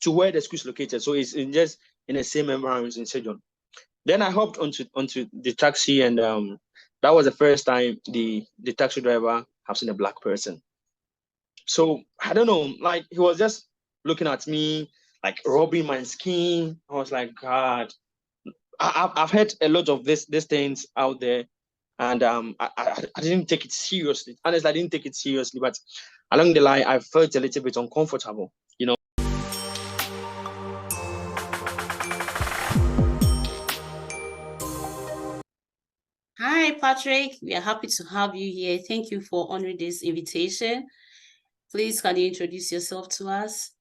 to where the school is located. So it's just in the same environment in Sejon. Then I hopped onto the taxi, and that was the first time the taxi driver have seen a black person. So I don't know, like he was just looking at me, like rubbing my skin. I was like, God, I've heard a lot of these things out there, and I didn't take it seriously. Honestly, I didn't take it seriously, but along the line, I felt a little bit uncomfortable, you know. Hi, Patrick. We are happy to have you here. Thank you for honoring this invitation. Please, can you introduce yourself to us?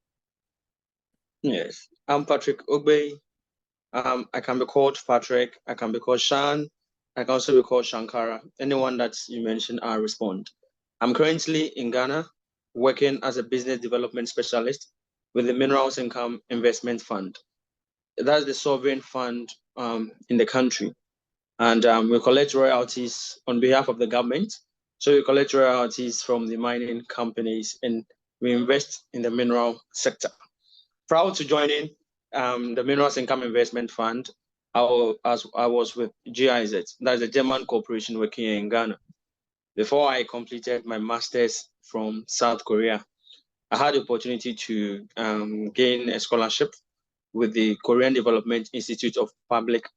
Yes, I'm Patrick Ogbe. I can be called Patrick. I can be called Shan. I can also be called Shankara. Anyone that you mention, I'll respond. I'm currently in Ghana, working as a business development specialist with the Minerals Income Investment Fund. That's the sovereign fund in the country. And we collect royalties on behalf of the government. So we collect royalties from the mining companies and we invest in the mineral sector. Proud to joining the Minerals Income Investment Fund. I was with GIZ, that's a German corporation working in Ghana. Before I completed my master's from South Korea, I had the opportunity to gain a scholarship with the Korean Development Institute of Public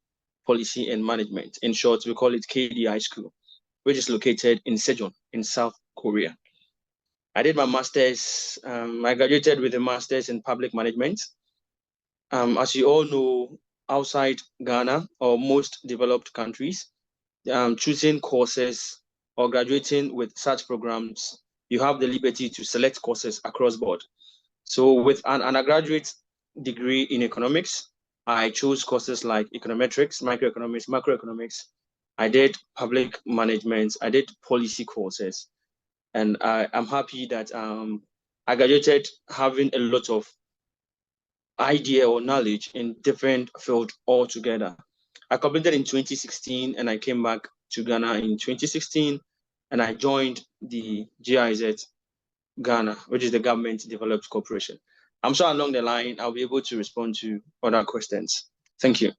Policy and Management. In short, we call it KDI School, which is located in Sejong in South Korea. I did my master's. I graduated with a master's in public management. As you all know, outside Ghana or most developed countries, choosing courses or graduating with such programs, you have the liberty to select courses across board. So with an undergraduate degree in economics, I chose courses like econometrics, microeconomics, macroeconomics. I did public management. I did policy courses. And I'm happy that I graduated having a lot of idea or knowledge in different fields altogether. I completed in 2016 and I came back to Ghana in 2016 and I joined the GIZ Ghana, which is the Government Developed Corporation. I'm sure along the line, I'll be able to respond to other questions. Thank you.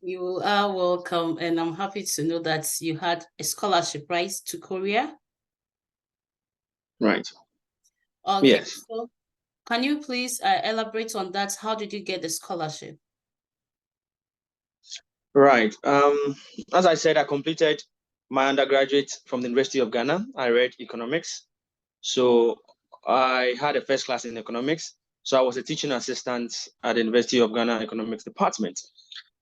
You are welcome. And I'm happy to know that you had a scholarship, right, to Korea? Right. Okay. Yes. So can you please elaborate on that? How did you get the scholarship? Right. As I said, I completed my undergraduate from the University of Ghana. I read economics. So I had a first class in economics. So I was a teaching assistant at the University of Ghana Economics Department.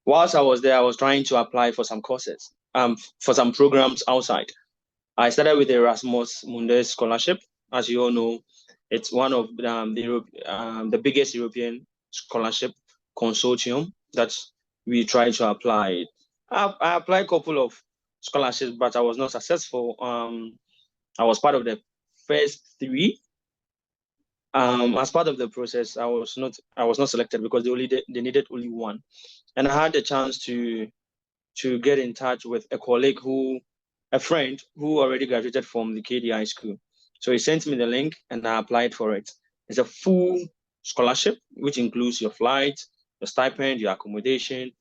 Whilst I was there, I was trying to apply for some courses, for some programs outside. I started with the Erasmus Mundus Scholarship. As you all know, it's one of the biggest European scholarship consortium that we try to apply. I applied a couple of scholarships, but I was not successful. I was part of the first three. As part of the process, I was not selected because they needed only one, and I had the chance to get in touch with a friend who already graduated from the KDI school. So he sent me the link and I applied for it. It's a full scholarship, which includes your flight, your stipend, your accommodation,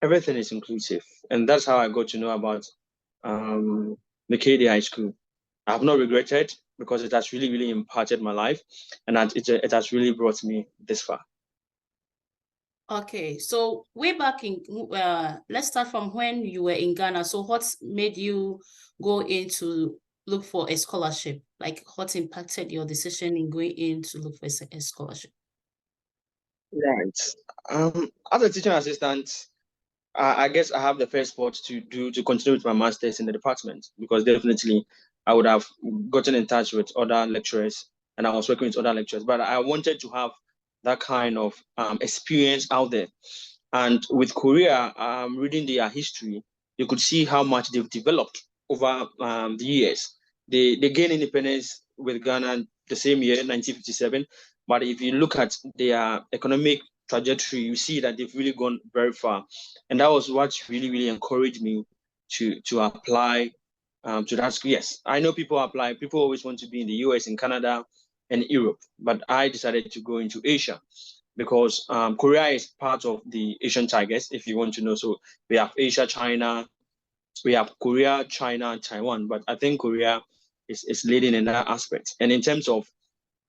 everything is inclusive. And that's how I got to know about the KDI school. I have not regretted because it has really, really impacted my life and it has really brought me this far. Okay, so way back in, let's start from when you were in Ghana. So what made you go in to look for a scholarship? Like what impacted your decision in going in to look for a scholarship? Right. As a teaching assistant, I guess I have the first spot to continue with my master's in the department because definitely I would have gotten in touch with other lecturers and I was working with other lecturers, but I wanted to have that kind of experience out there. And with Korea, reading their history, you could see how much they've developed over the years. They gained independence with Ghana the same year, 1957. But if you look at their economic trajectory, you see that they've really gone very far. And that was what really, really encouraged me to apply to that school. Yes, I know people apply. People always want to be in the US, in Canada, and Europe. But I decided to go into Asia because Korea is part of the Asian Tigers, if you want to know. So we have Asia, China, we have Korea, China, and Taiwan. But I think Korea is leading in that aspect. And in terms of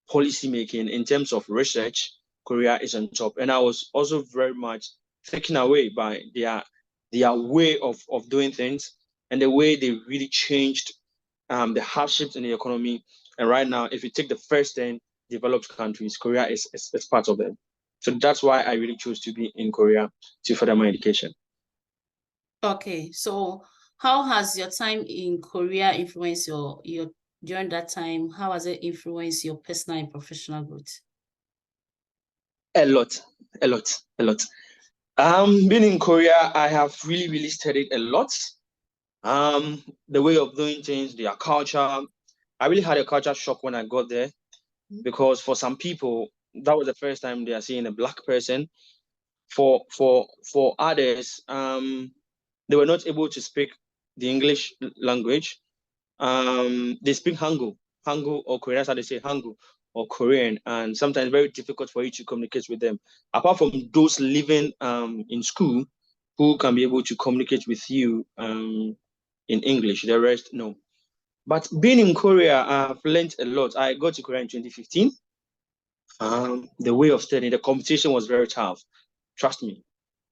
policy making, in terms of research, Korea is on top. And I was also very much taken away by their way of doing things and the way they really changed the hardships in the economy. And right now, if you take the first 10 developed countries, Korea is part of them. So that's why I really chose to be in Korea to further my education. Okay, so how has your time in Korea influenced your during that time? How has it influenced your personal and professional growth? A lot, a lot, a lot. Being in Korea, I have really, really studied a lot. The way of doing things, their culture. I really had a culture shock when I got there because for some people, that was the first time they are seeing a black person. For others, they were not able to speak the English language. They speak Hangul or Korean. That's how they say Hangul or Korean, and sometimes very difficult for you to communicate with them. Apart from those living in school, who can be able to communicate with you in English, the rest no. But being in Korea, I've learned a lot. I got to Korea in 2015. The way of studying, the competition was very tough. Trust me,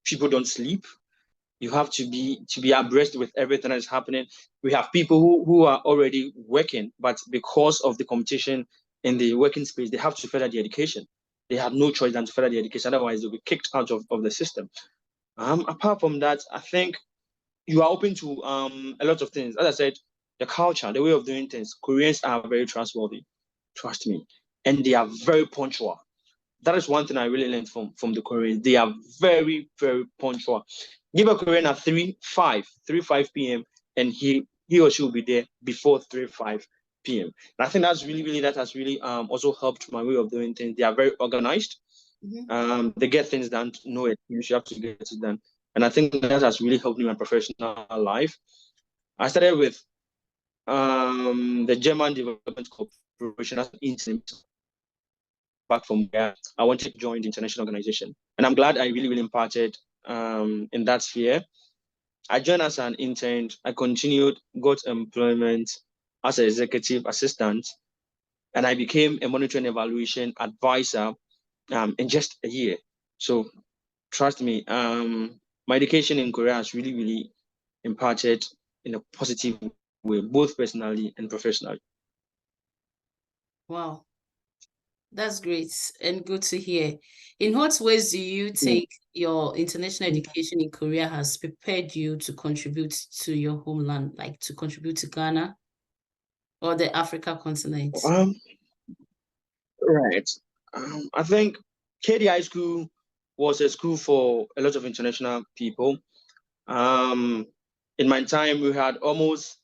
people don't sleep. You have to be abreast with everything that is happening. We have people who are already working, but because of the competition in the working space, they have to further the education. They have no choice than to further the education. Otherwise, they'll be kicked out of the system. Apart from that, I think you are open to a lot of things. As I said, the culture, the way of doing things. Koreans are very trustworthy. Trust me, and they are very punctual. That is one thing I really learned from the Koreans. They are very, very punctual. Give a Korean at 3 5 p.m. and he or she will be there before 3 5 p.m. And I think that's really that has really also helped my way of doing things. They are very organized. They get things done. No excuse. You have to get it done. And I think that has really helped me in my professional life. I started with the German Development Corporation as an intern back from where I wanted to join the international organization. And I'm glad I really imparted in that sphere. I joined as an intern. I continued, got employment as an executive assistant, and I became a monitoring evaluation advisor in just a year. So trust me, my education in Korea has really imparted in a positive way, both personally and professionally. Wow, that's great and good to hear. In what ways do you think your international education in Korea has prepared you to contribute to your homeland, like to contribute to Ghana or the Africa continent? Right. I think KDI school was a school for a lot of international people. In my time, we had almost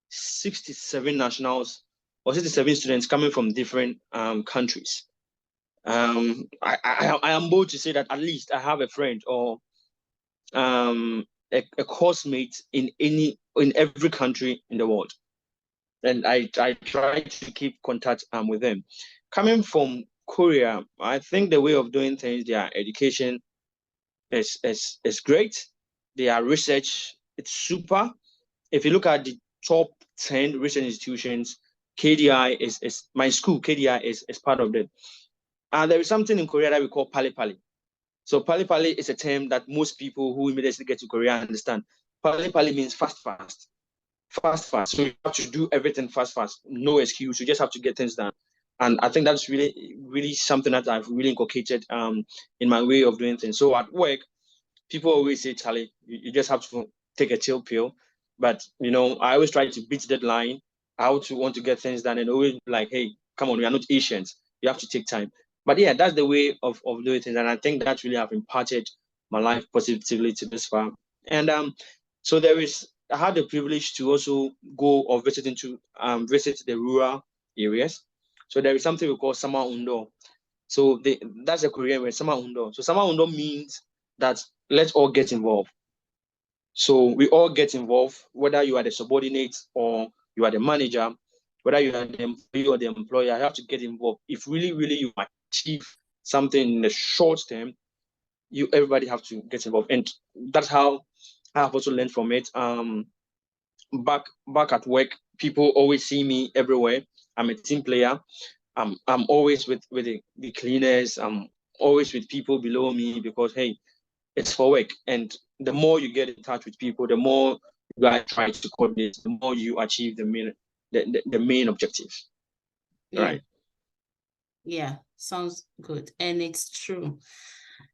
67 nationals or 67 students coming from different countries. I am bold to say that at least I have a friend or a course mate in every country in the world. And I try to keep contact with them. Coming from Korea, I think the way of doing things, their education is great. Their research, it's super. If you look at the top 10 research institutions, KDI is my school, KDI is part of it. And there is something in Korea that we call pali pali. So pali pali is a term that most people who immediately get to Korea understand. Pali pali means fast. So you have to do everything fast. No excuse. You just have to get things done. And I think that's really something that I've really inculcated in my way of doing things. So at work, people always say, Charlie, you just have to take a chill pill. But I always try to beat deadline. I want to get things done and always like, hey, come on, we are not Asians. You have to take time. But yeah, that's the way of doing things. And I think that really have imparted my life positively to this far. And so I had the privilege to also go or visit the rural areas. So there is something we call Sama Undo. So that's a Korean word, Sama Undo. So Sama Undo means that let's all get involved. So we all get involved, whether you are the subordinate or you are the manager. whether you are the employee or the employer, you have to get involved. If really, really you achieve something in the short term, everybody have to get involved. And that's how I have also learned from it. Back at work, people always see me everywhere. I'm a team player. I'm always with the cleaners. I'm always with people below me because hey, it's for work. And the more you get in touch with people, the more you guys try to coordinate, the more you achieve the main objective. Yeah. Right. Yeah, sounds good. And it's true.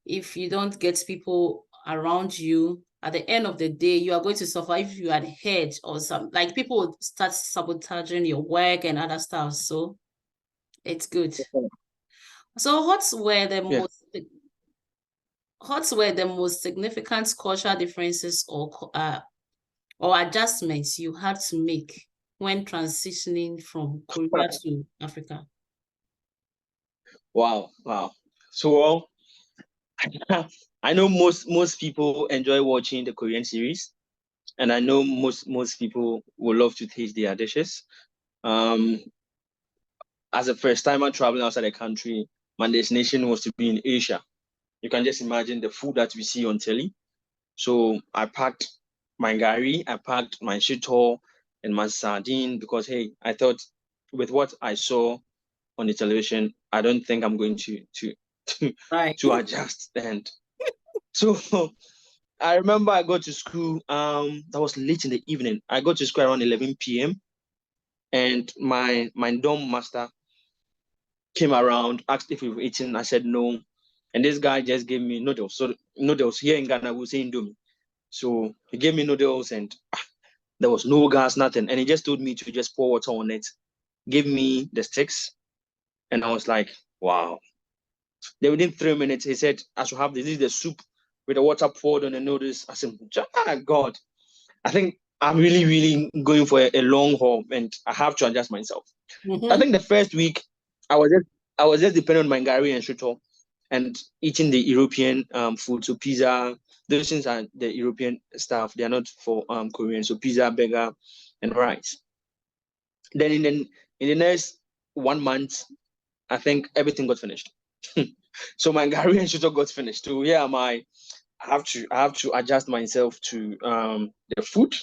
If you don't get people around you, at the end of the day, you are going to suffer if you are the head or some, like people would start sabotaging your work and other stuff. So it's good. So what were the most significant cultural differences or adjustments you had to make when transitioning from Korea to Africa? Wow. So I know most people enjoy watching the Korean series, and I know most people would love to taste their dishes. As a first timer traveling outside the country, my destination was to be in Asia. You can just imagine the food that we see on telly. So I packed my gari, I packed my shito and my sardine because hey, I thought with what I saw on the television, I don't think I'm going to Right. to adjust. And so I remember I got to school. That was late in the evening. I got to school around 11 p.m. and my dorm master came around, asked if we were eating. I said no, and this guy just gave me noodles. So noodles here in Ghana we say indomie. So he gave me noodles and there was no gas, nothing, and he just told me to just pour water on it. Give me the sticks, and I was like, wow. Then within 3 minutes, he said I should have this. This is the soup with the water poured on the noodles. I said, God, I think I'm really, really going for a long haul, and I have to adjust myself. I think the first week, I was just depending on my gari and shuto, and eating the European food, so pizza. Those things are the European stuff. They are not for Korean. So pizza, burger, and rice. Then in the next 1 month, I think everything got finished. So my gari and shuto got finished. So yeah, I have to adjust myself to the food.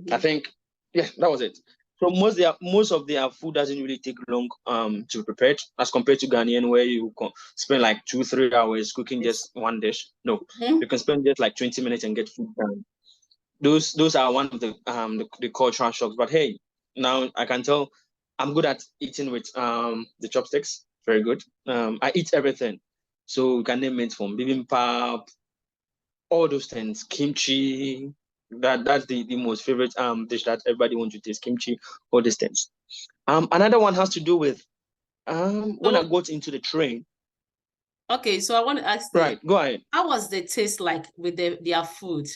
I think yeah, that was it. So most of their food doesn't really take long to prepare as compared to Ghanaian where you can spend like 2-3 hours cooking just one dish. No, you can spend just like 20 minutes and get food done. Those are one of the cultural shocks. But hey, now I can tell I'm good at eating with the chopsticks. Very good. I eat everything. So you can name it from bibimbap, all those things, kimchi. That's the most favorite dish that everybody wants to taste, kimchi, all these things. Another one has to do with when I got into the train. Okay, so I want to ask Right, go ahead. how was the taste like with their food?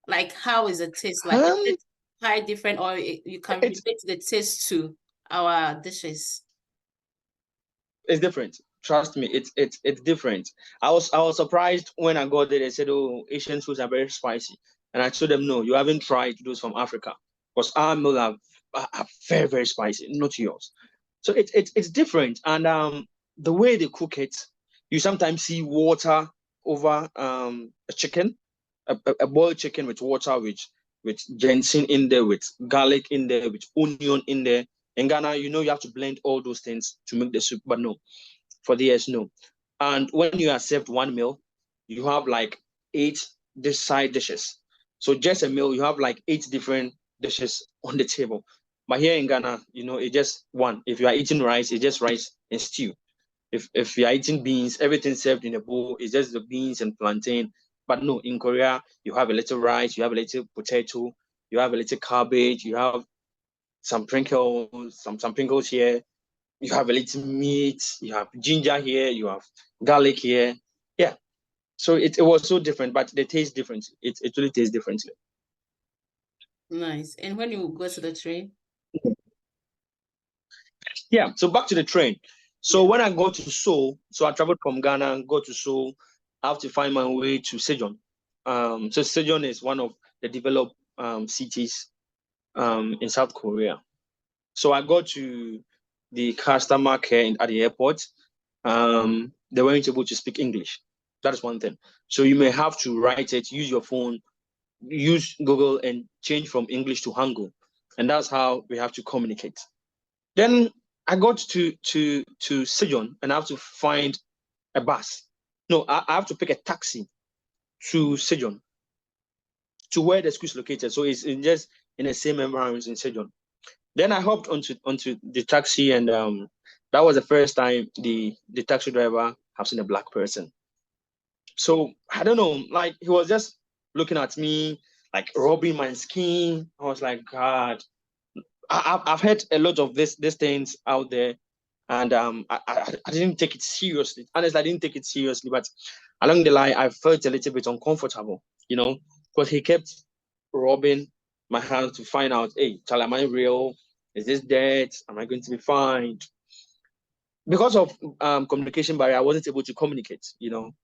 Like, how is the taste like? Is it quite different, or you can relate the taste to our dishes? It's different. Trust me, it's different. I was surprised when I got there. They said, "Oh, Asian foods are very spicy," and I told them, "No, you haven't tried those from Africa, because our meal are very very spicy, not yours." So it's different, and the way they cook it, you sometimes see water over a chicken, a boiled chicken with water, with ginseng in there, with garlic in there, with onion in there. In Ghana, you have to blend all those things to make the soup, but no, for the yes, no. And when you accept one meal, you have like 8 side dishes. So just a meal, you have like 8 different dishes on the table. But here in Ghana, it's just one. If you are eating rice, it's just rice and stew. If you are eating beans, everything served in a bowl is just the beans and plantain. But no, in Korea, you have a little rice, you have a little potato, you have a little cabbage, you have some sprinkles, some pickles here, you have a little meat, you have ginger here, you have garlic here. Yeah. So it was so different, but they taste different. It really tastes differently. Nice. And when you go to the train? Yeah. So back to the train. So when I go to Seoul, so I traveled from Ghana and go to Seoul, I have to find my way to Sejong. So Sejong is one of the developed cities in South Korea. So I got to the customer care at the airport. They weren't able to speak English. That is one thing. So you may have to write it, use your phone, use Google, and change from English to Hangul. And that's how we have to communicate. Then I got to Sejong, and I have to find a bus. No, I have to pick a taxi to Sejong, to where the school is located. So it's just in the same environment in Sejong. Then I hopped onto the taxi, and that was the first time the taxi driver have seen a black person. So I don't know, like he was just looking at me, like rubbing my skin. I was like, God, I've heard a lot of these things out there, and I didn't take it seriously. Honestly, I didn't take it seriously, but along the line, I felt a little bit uncomfortable, because he kept rubbing my hand to find out, hey, child, am I real? Is this dead? Am I going to be fined? Because of communication barrier, I wasn't able to communicate,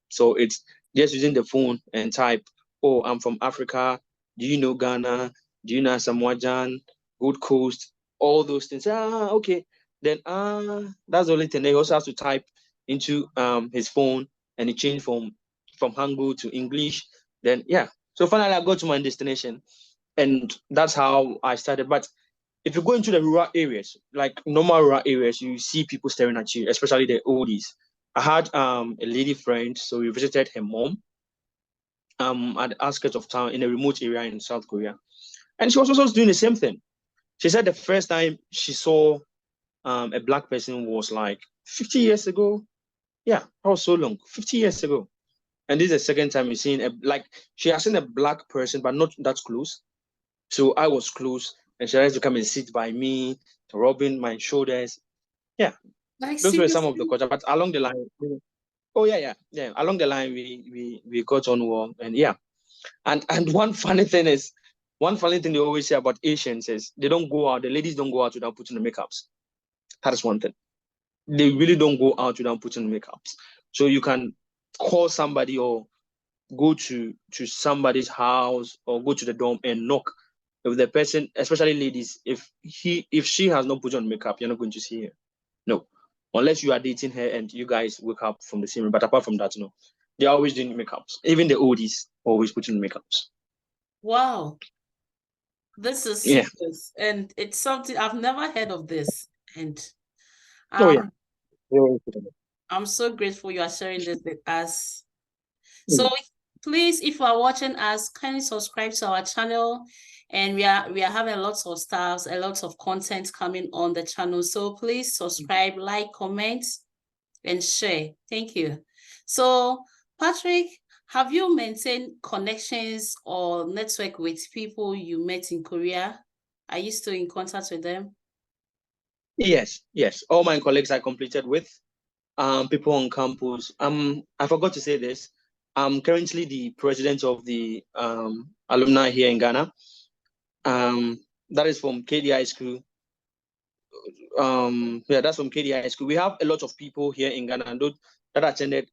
So it's just using the phone and type, oh, I'm from Africa. Do you know Ghana? Do you know Samoajan, Gold Coast? All those things. Okay. Then that's the only thing. He also has to type into his phone, and it changed from Hangul to English. Then yeah. So finally I got to my destination, and that's how I started. But if you go into the rural areas, like normal rural areas, you see people staring at you, especially the oldies. I had a lady friend, so we visited her mom at the outskirts of town in a remote area in South Korea. And she was also doing the same thing. She said the first time she saw a black person was like 50 years ago. Yeah, that was so long, 50 years ago. And this is the second time you're seeing she has seen a black person, but not that close. So I was close, and she had to come and sit by me, rubbing my shoulders. Yeah, Like those were some of the seriously? culture. But along the line, oh yeah. Along the line, we got on well, and yeah. And one funny thing they always say about Asians is they don't go out. The ladies don't go out without putting the makeups. That is one thing. They really don't go out without putting the makeups. So you can call somebody or go to somebody's house or go to the dorm and knock. If the person, especially ladies, if she has not put on makeup, you're not going to see her. No, unless you are dating her and you guys wake up from the same room. But apart from that, no, they're always doing makeups. Even the oldies always putting makeups. Wow, this is Yeah. serious, and it's something I've never heard of this. And Oh yeah. I'm so grateful you are sharing this with us. Mm. So please, if you are watching us, kindly subscribe to our channel. And we are having lots of stuff, a lot of content coming on the channel. So please subscribe, like, comment, and share. Thank you. So Patrick, have you maintained connections or network with people you met in Korea? Are you still in contact with them? Yes. All my colleagues I completed with, people on campus. I forgot to say this. I'm currently the president of the alumni here in Ghana. That is from KDI school. That's from KDI school. We have a lot of people here in Ghana that attended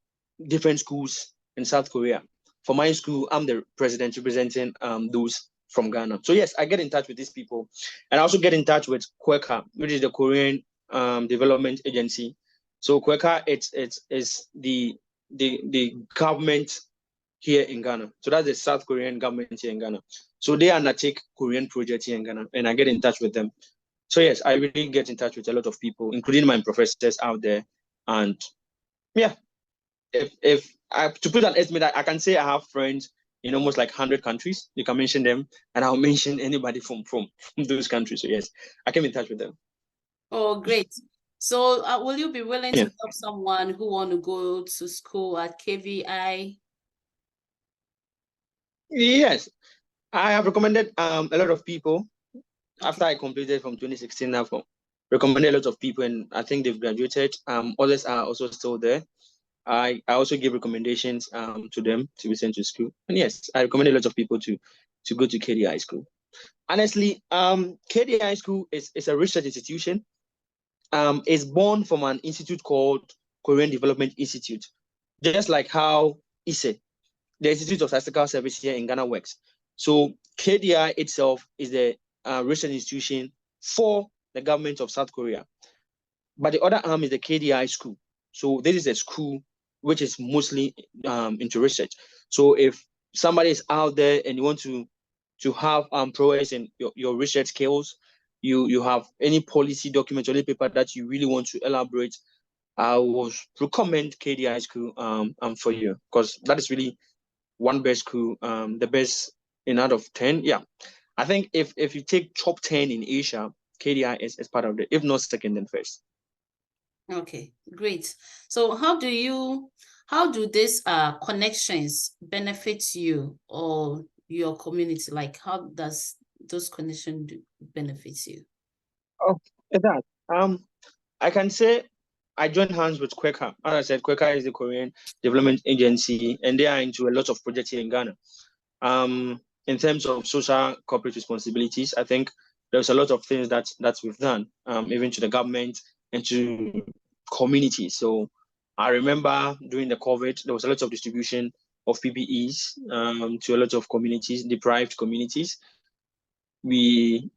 different schools in South Korea. For my school, I'm the president representing those from Ghana. So yes, I get in touch with these people, and I also get in touch with Kweka, which is the Korean Development Agency. So Kweka, it's the government here in Ghana. So that's the South Korean government here in Ghana. So they undertake Korean projects here in Ghana, and I get in touch with them. So yes, I really get in touch with a lot of people, including my professors out there. And yeah, if I have to put an estimate, I can say I have friends in almost like 100 countries. You can mention them, and I'll mention anybody from those countries. So yes, I came in touch with them. Oh, great. So will you be willing to help someone who want to go to school at KVI? Yes, I have recommended a lot of people. After I completed from 2016, I've recommended a lot of people, and I think they've graduated. Others are also still there. I also give recommendations to them to be sent to school. And yes, I recommend a lot of people to go to KDI school. Honestly, KDI school is a research institution. It's born from an institute called Korean Development Institute, just like how ISE, the Institute of Statistical Service here in Ghana, works. So KDI itself is the research institution for the government of South Korea. But the other arm is the KDI school. So this is a school which is mostly into research. So if somebody is out there and you want to have prowess in your research skills, you have any policy document or any paper that you really want to elaborate, I would recommend KDI school for you, because that is really one best school, the best in out of 10. Yeah, I think if you take top 10 in Asia, KDI is part of it, if not second, then first. Okay, great. So how do these connections benefit you or your community? Like, how does those connections benefit you? Oh, that I can say I joined hands with Quaker. As I said, Quaker is the Korean development agency, and they are into a lot of projects here in Ghana. In terms of social corporate responsibilities, I think there's a lot of things that we've done, even to the government and to communities. So I remember during the COVID, there was a lot of distribution of PPEs to a lot of communities, deprived communities. We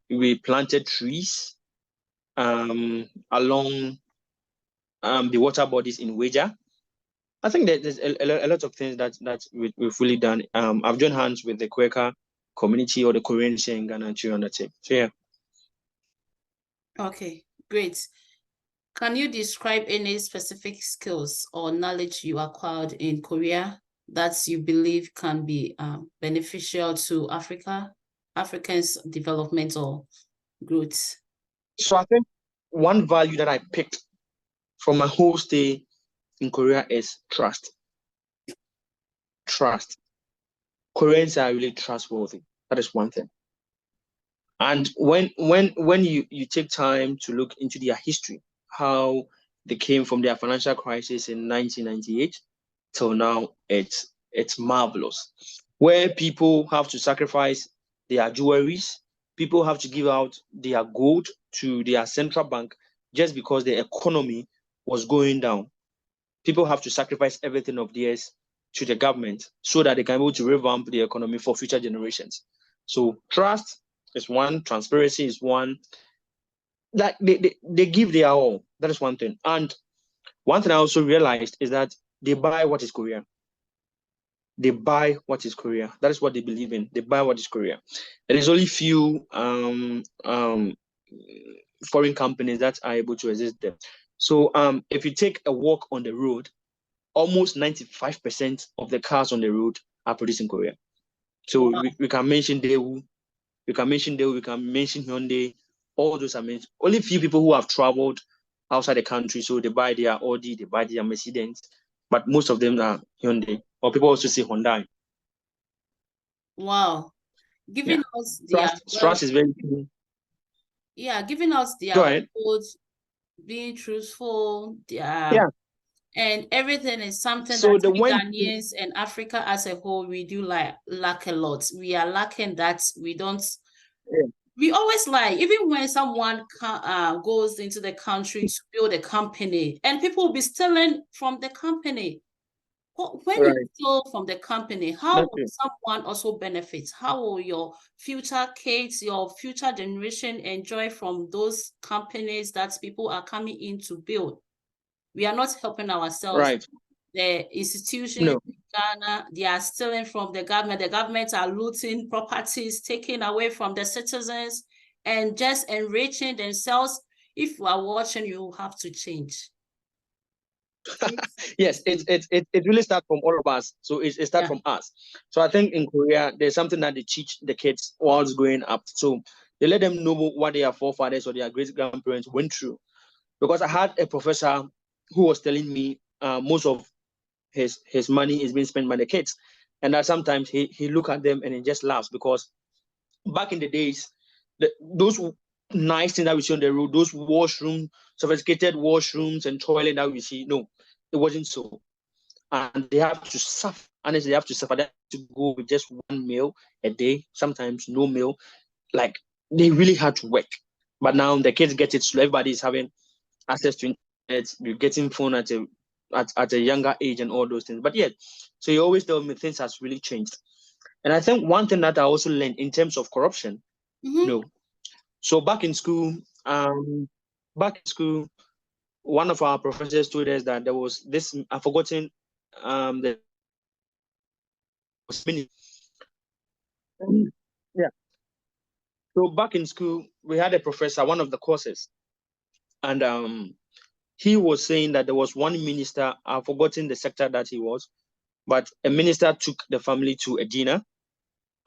planted trees along the water bodies in Weja. I think that there's a lot of things that we've really done. I've joined hands with the Quaker community or the Koreans here in Ghana to undertake. So yeah. Okay, great. Can you describe any specific skills or knowledge you acquired in Korea that you believe can be beneficial to Africans' development or growth? So I think one value that I picked from my whole stay in Korea is trust. Trust. Koreans are really trustworthy. That is one thing. And when you take time to look into their history, how they came from their financial crisis in 1998 till now, it's marvelous. Where people have to sacrifice their jewelries, people have to give out their gold to their central bank just because the economy was going down. People have to sacrifice everything of theirs to the government so that they can be able to revamp the economy for future generations. So trust is one, transparency is one. Like they give their all. That is one thing. And one thing I also realized is that they buy what is Korea. They buy what is Korea. That is what they believe in. They buy what is Korea. There is only few foreign companies that are able to exist there. So if you take a walk on the road, almost 95% of the cars on the road are produced in Korea. So Wow. we can mention Daewoo, we can mention Hyundai, all those are mentioned. Only few people who have traveled outside the country, so they buy their Audi, they buy their Mercedes, but most of them are Hyundai, or people also say Hyundai. Wow. Giving us their trust is very key. Yeah, giving us their Go ahead. codes, being truthful, Yeah. And everything is something So that we Ghanaians and Africa as a whole, we do lack a lot. We are lacking that. We don't. Yeah. We always lie. Even when someone goes into the country to build a company, and people will be stealing from the company. When you steal from the company, how will someone also benefit? How will your future kids, your future generation enjoy from those companies that people are coming in to build? We are not helping ourselves. Right. The institutions in Ghana, they are stealing from the government. The government are looting properties, taking away from the citizens, and just enriching themselves. If you are watching, you have to change. Yes, it really starts from all of us. So it starts from us. So I think in Korea, there's something that they teach the kids whilst growing up. So they let them know what their forefathers or their great grandparents went through. Because I had a professor who was telling me most of his money is being spent by the kids, and that sometimes he look at them and he just laughs, because back in the days, those nice things that we see on the road, those washrooms, sophisticated washrooms and toilet that we see, no, it wasn't so. And they have to suffer. Honestly, they have to suffer. They have to go with just one meal a day, sometimes no meal. Like, they really had to work. But now the kids get it slow. Everybody is having access to internet. You're getting phone at a younger age and all those things. But yeah, so you always tell me things has really changed. And I think one thing that I also learned in terms of corruption, so back in school, back in school, one of our professors told us that there was this, I've forgotten, the mini. Yeah. So back in school, we had a professor, one of the courses, and he was saying that there was one minister, I've forgotten the sector that he was, but a minister took the family to a dinner,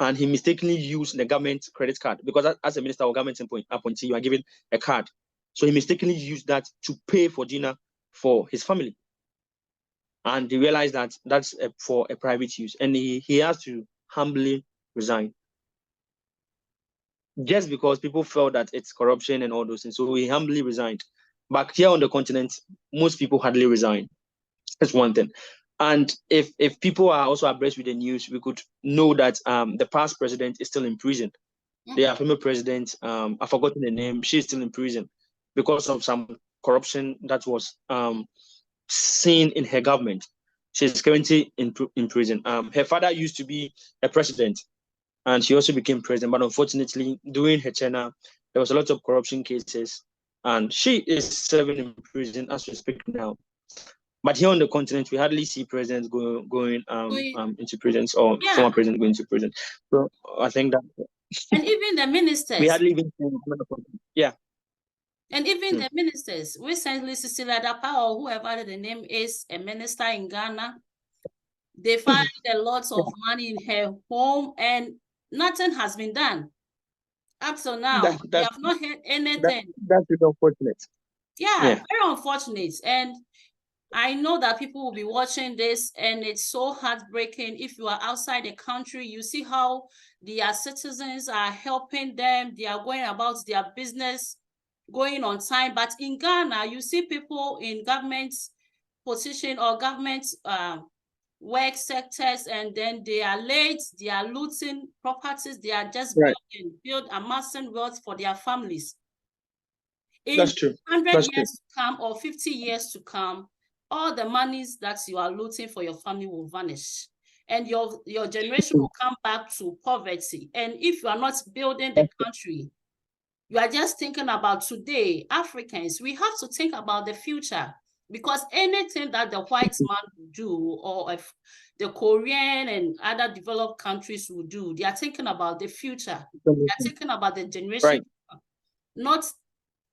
and he mistakenly used the government credit card, because as a minister or government appointee, you are given a card. So he mistakenly used that to pay for dinner for his family. And he realized that that's for a private use, and he has to humbly resign, just because people felt that it's corruption and all those things. So he humbly resigned. Back here on the continent, most people hardly resign. That's one thing. And if people are also abreast with the news, we could know that the past president is still in prison. The former president, I've forgotten the name, she's still in prison because of some corruption that was seen in her government. She's currently in prison. Her father used to be a president, and she also became president. But unfortunately, during her tenure, there was a lot of corruption cases, and she is serving in prison as we speak now. But here on the continent, we hardly see presidents going into prisons, or former presidents going to prison. So I think that, and even the ministers, we hardly even see, and even the ministers. Recently, Cecilia Dapa, or whoever the name is, a minister in Ghana, they find a lot of money in her home, and nothing has been done up till now. We have not heard anything. That's really unfortunate. Yeah, very unfortunate. And I know that people will be watching this, and it's so heartbreaking. If you are outside the country, you see how their citizens are helping them. They are going about their business, going on time. But in Ghana, you see people in government position or government work sectors, and then they are late, they are looting properties, they are just amassing wealth for their families. In 100 years to come or 50 years to come, all the monies that you are looting for your family will vanish, and your generation will come back to poverty. And if you are not building the country, you are just thinking about today. Africans, we have to think about the future, because anything that the white man will do, or if the Korean and other developed countries will do, they are thinking about the future. They are thinking about the generation, not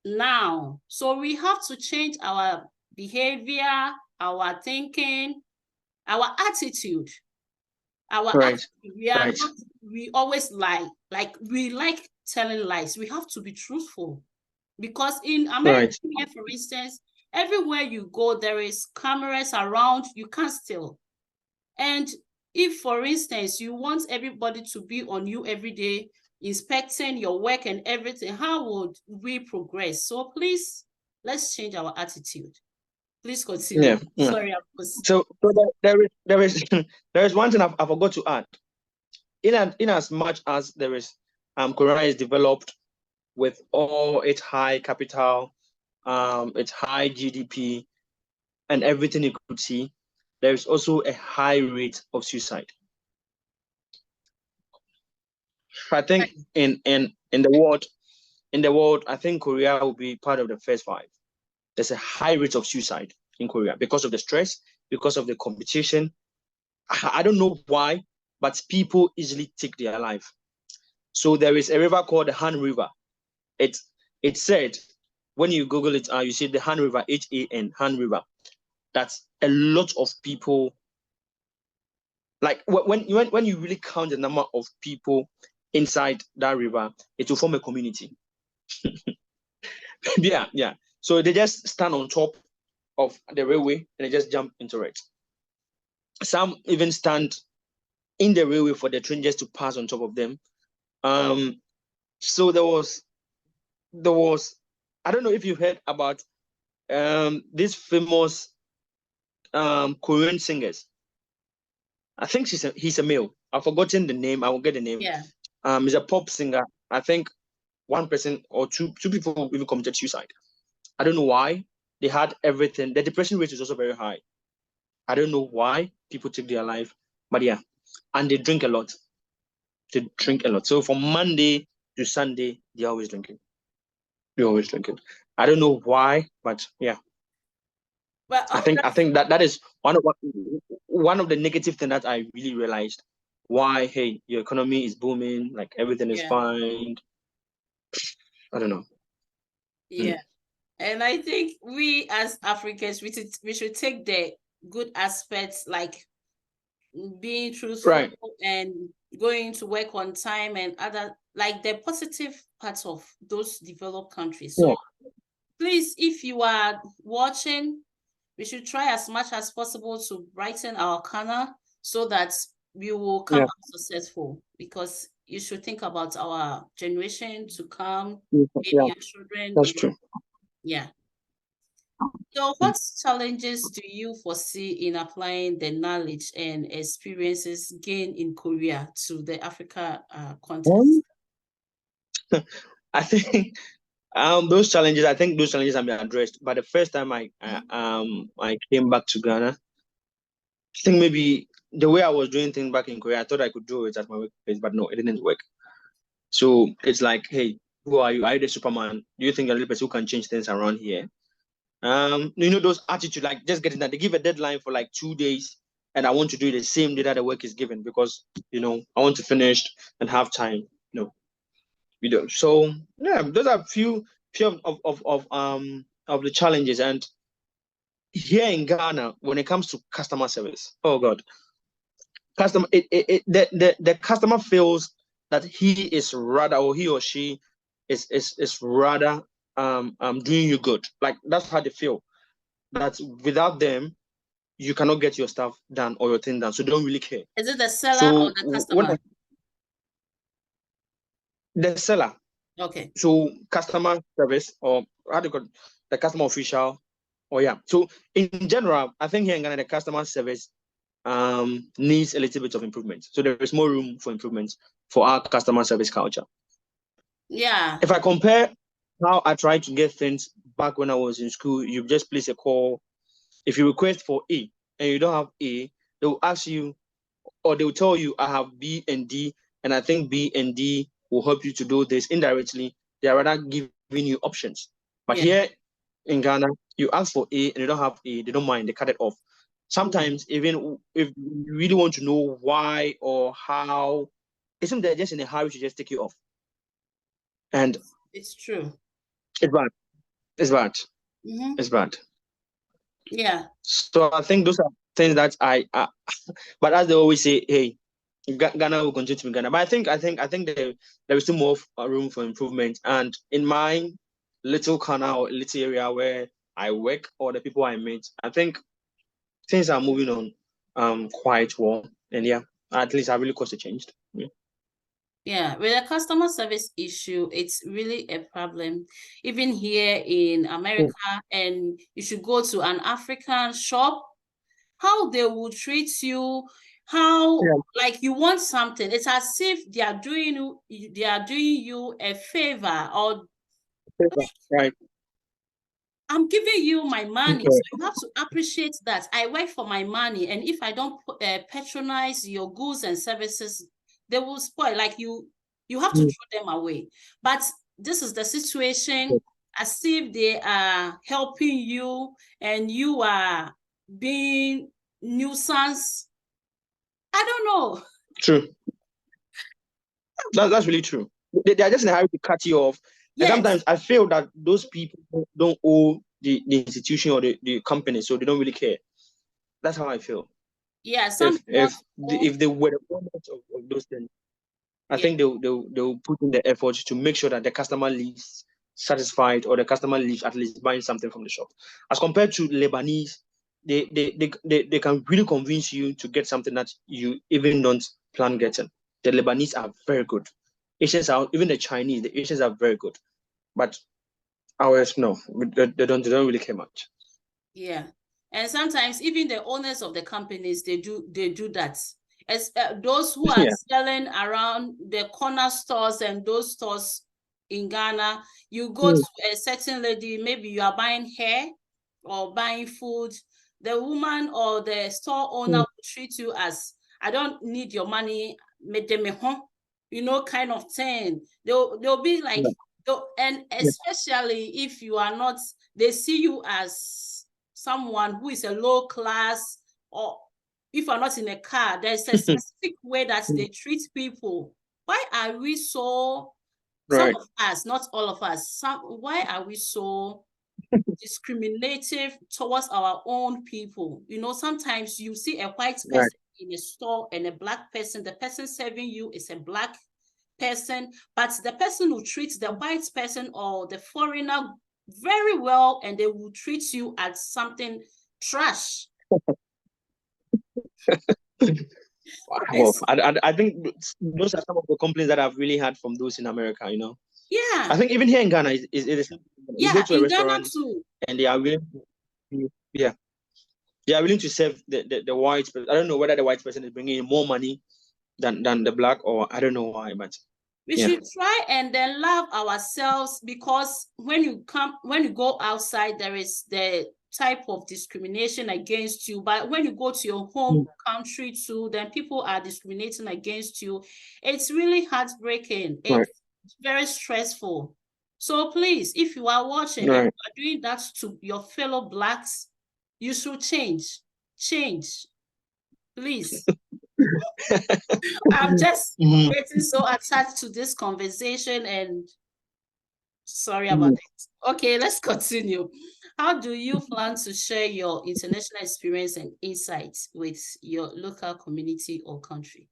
now. So we have to change our behavior, our thinking, our attitude. We always lie. Like, we like telling lies. We have to be truthful, because in America, for instance, everywhere you go, there is cameras around. You can't steal. And if, for instance, you want everybody to be on you every day, inspecting your work and everything, how would we progress? So please, let's change our attitude. Please continue. Sorry, I was... So there is one thing I forgot to add. In as much as there is Korea is developed with all its high capital, its high GDP, and everything you could see, there is also a high rate of suicide. I think in the world, I think Korea will be part of the first 5. There's a high rate of suicide in Korea because of the stress, because of the competition. I don't know why, but people easily take their life. So there is a river called the Han River. It said, when you Google it, you see the Han River, HAN, Han River. That's a lot of people. Like, when you really count the number of people inside that river, it will form a community. Yeah. So they just stand on top of the railway and they just jump into it. Some even stand in the railway for the train just to pass on top of them. So there was, I don't know if you heard about these famous Korean singers. I think he's a male. I've forgotten the name. I will get the name. Yeah. He's a pop singer. I think one person or two people even committed suicide. I don't know why. They had everything. The depression rate is also very high. I don't know why people take their life, but yeah, and they drink a lot. They drink a lot. So from Monday to Sunday, they're always drinking. We always look good. I don't know why, but yeah. But I think that is one of the negative things that I really realized. Why, hey, your economy is booming, like everything is yeah, fine. I don't know. yeah. And I think we as Africans, we should take the good aspects, like being truthful Right. and going to work on time and other, like the positive parts of those developed countries. So Yeah. please, if you are watching, we should try as much as possible to brighten our corner so that we will come Yeah. out successful, because you should think about our generation to come, maybe Yeah. your children. That's true. Yeah. So what challenges do you foresee in applying the knowledge and experiences gained in Korea to the Africa context? I think those challenges. I think those challenges have been addressed. But the first time I came back to Ghana, I think maybe the way I was doing things back in Korea, I thought I could do it at my workplace, but no, it didn't work. So it's like, hey, who are you? Are you the Superman? Do you think you're the person who can change things around here? Those attitude, like just getting that they give a deadline for like 2 days, and I want to do it the same day that the work is given because I want to finish and have time. We don't. So yeah, those are few of the challenges. And here in Ghana, when it comes to customer service, oh God, the customer feels that he is rather, or he or she is rather doing you good. Like that's how they feel. That without them, you cannot get your stuff done or your thing done. So they don't really care. Is it the seller or So the customer? The seller, Okay. so customer service, or how do you call it? The customer official, or yeah. So in general, I think here in Ghana, the customer service needs a little bit of improvement. So there is more room for improvement for our customer service culture. Yeah. If I compare how I tried to get things back when I was in school, you just place a call. If you request for A and you don't have A, they will ask you, or they will tell you, I have B and D, and I think B and D will help you to do this. Indirectly, they are rather giving you options. But Yeah. here in Ghana, you ask for A and you don't have A, they don't mind, they cut it off. Sometimes, even if you really want to know why or how, it's something they're just in a hurry to just take you off. And it's true. It's bad. It's bad. Mm-hmm. It's bad. Yeah. So I think those are things that but as they always say, hey, Ghana will continue to be Ghana. But I think there is still more room for improvement. And in my little corner or little area where I work or the people I meet, I think things are moving on quite well. And yeah, at least I really caused a change. Yeah. Yeah, with a customer service issue, it's really a problem. Even here in America, and you should go to an African shop, how they will treat you, how like you want something. It's as if they are doing you a favor, or Right. I'm giving you my money, Okay. so you have to appreciate that. I work for my money, and if I don't patronize your goods and services, they will spoil. Like you have to throw them away. But this is the situation, as if they are helping you and you are being nuisance. I don't know. True. That's really true. They are just in a hurry to cut you off. And Yes. sometimes I feel that those people don't owe the institution or the company, so they don't really care. That's how I feel. Yeah, some If they were the owners of those things, I think they'll put in the effort to make sure that the customer leaves satisfied or the customer leaves at least buying something from the shop. As compared to Lebanese, they can really convince you to get something that you even don't plan getting. The Lebanese are very good. Asians are, even the Chinese, the Asians are very good. But ours, no, they don't really care much. Yeah. And sometimes even the owners of the companies, they do that. As those who are selling around the corner stores and those stores in Ghana, you go to a certain lady, maybe you are buying hair or buying food. The woman or the store owner will treat you as, I don't need your money, kind of thing. They'll be like, So, and especially if you are not, they see you as someone who is a low class, or if you're not in a car, there's a specific way that they treat people. Why are we so, some of us, not all of us, why are we so discriminative towards our own people? You know, sometimes you see a white person in a store and a black person, the person serving you is a black person, but the person who treats the white person or the foreigner very well, and they will treat you as something trash. Well, I think those are some of the complaints that I've really had from those in America, you know. Yeah. I think even here in Ghana, you go to a restaurant too. And they are willing to, they are willing to serve the white person. I don't know whether the white person is bringing in more money than the black, or I don't know why, but we should try and then love ourselves, because when you go outside, there is the type of discrimination against you, but when you go to your home country too, then people are discriminating against you. It's really heartbreaking. It's very stressful. So please, if you are watching and you are doing that to your fellow blacks, you should change, please. I'm just getting so attached to this conversation, and sorry about it. Okay, let's continue. How do you plan to share your international experience and insights with your local community or country?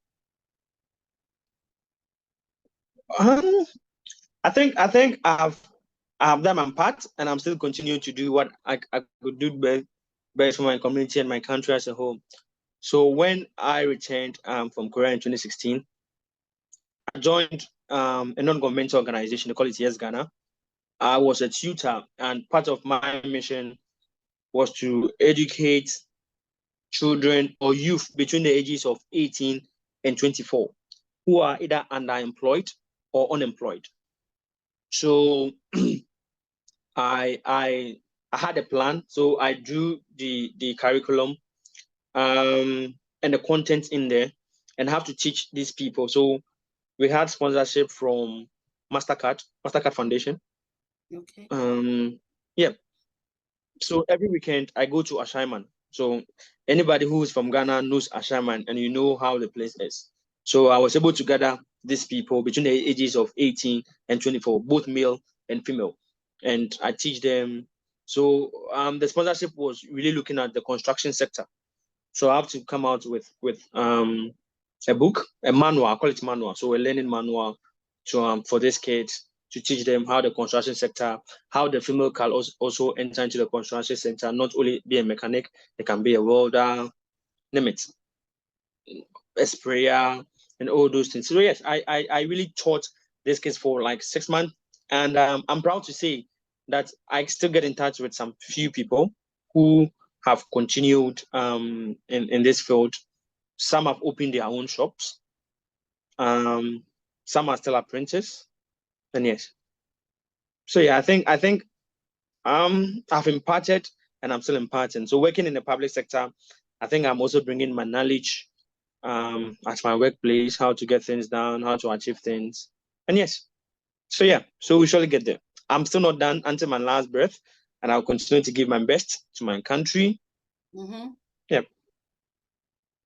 I think I've done my part, and I'm still continuing to do what I could do best for my community and my country as a whole. So when I returned from Korea in 2016, I joined a non-governmental organization, they call it Yes Ghana. I was a tutor, and part of my mission was to educate children or youth between the ages of 18 and 24 who are either underemployed or unemployed. So I had a plan. So I drew the curriculum and the content in there, and have to teach these people. So we had sponsorship from MasterCard Foundation. Okay. Yeah. So every weekend I go to Ashaiman. So anybody who is from Ghana knows Ashaiman, and you know how the place is. So I was able to gather these people between the ages of 18 and 24, both male and female, and I teach them. So the sponsorship was really looking at the construction sector. So I have to come out with a book, a manual, I call it manual. So a learning manual to for these kids, to teach them how the construction sector, how the female can also enter into the construction sector, not only be a mechanic, they can be a welder, name it, a sprayer, and all those things. So yes, I really taught these kids for like 6 months, and I'm proud to say that I still get in touch with some few people who have continued in this field. Some have opened their own shops. Some are still apprentices, and yes. So yeah, I think I've imparted, and I'm still imparting. So working in the public sector, I think I'm also bringing my knowledge at my workplace, how to get things done, how to achieve things, and yes. So yeah, so we surely get there. I'm still not done until my last breath, and I'll continue to give my best to my country. Yeah.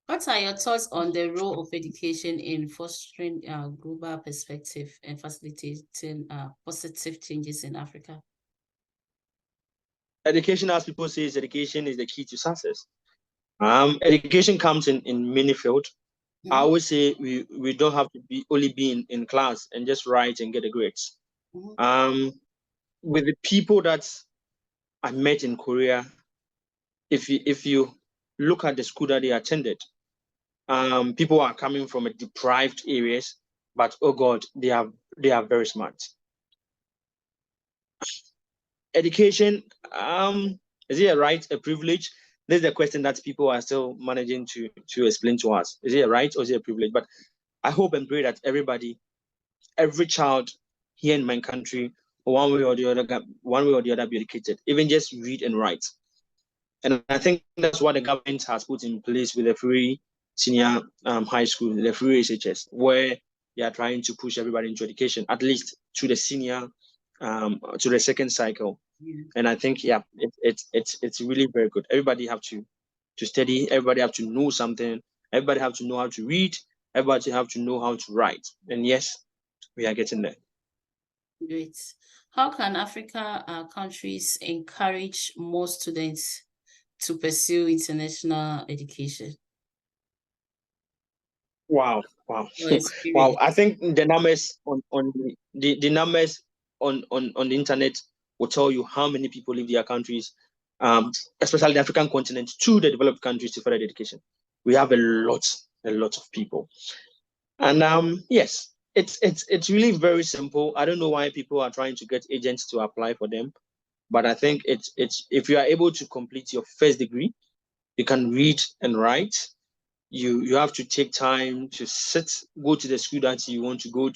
What are your thoughts on the role of education in fostering global perspective and facilitating positive changes in Africa? Education, as people say, education is the key to success. Education comes in many fields. I always say we don't have to only be in class and just write and get the grades. With the people that I met in Korea, if you look at the school that they attended, people are coming from a deprived areas, but oh God, they are very smart. Education, is it a right, a privilege? This is the question that people are still managing to explain to us. Is it a right or is it a privilege? But I hope and pray that every child here in my country, one way or the other, be educated, even just read and write. And I think that's what the government has put in place with the free senior high school, the free SHS, where they are trying to push everybody into education, at least to the senior to the second cycle. Yeah. And I think, yeah, it's really very good. Everybody have to study. Everybody have to know something. Everybody have to know how to read. Everybody have to know how to write. And yes, we are getting there. Great. How can Africa countries encourage more students to pursue international education? Wow. Or Wow. experience? I think the numbers on the numbers on the internet will tell you how many people leave their countries, especially the African continent, to the developed countries to further education. We have a lot of people. And yes, it's really very simple. I don't know why people are trying to get agents to apply for them, but I think it's if you are able to complete your first degree, you can read and write. You have to take time to sit, go to the school that you want to go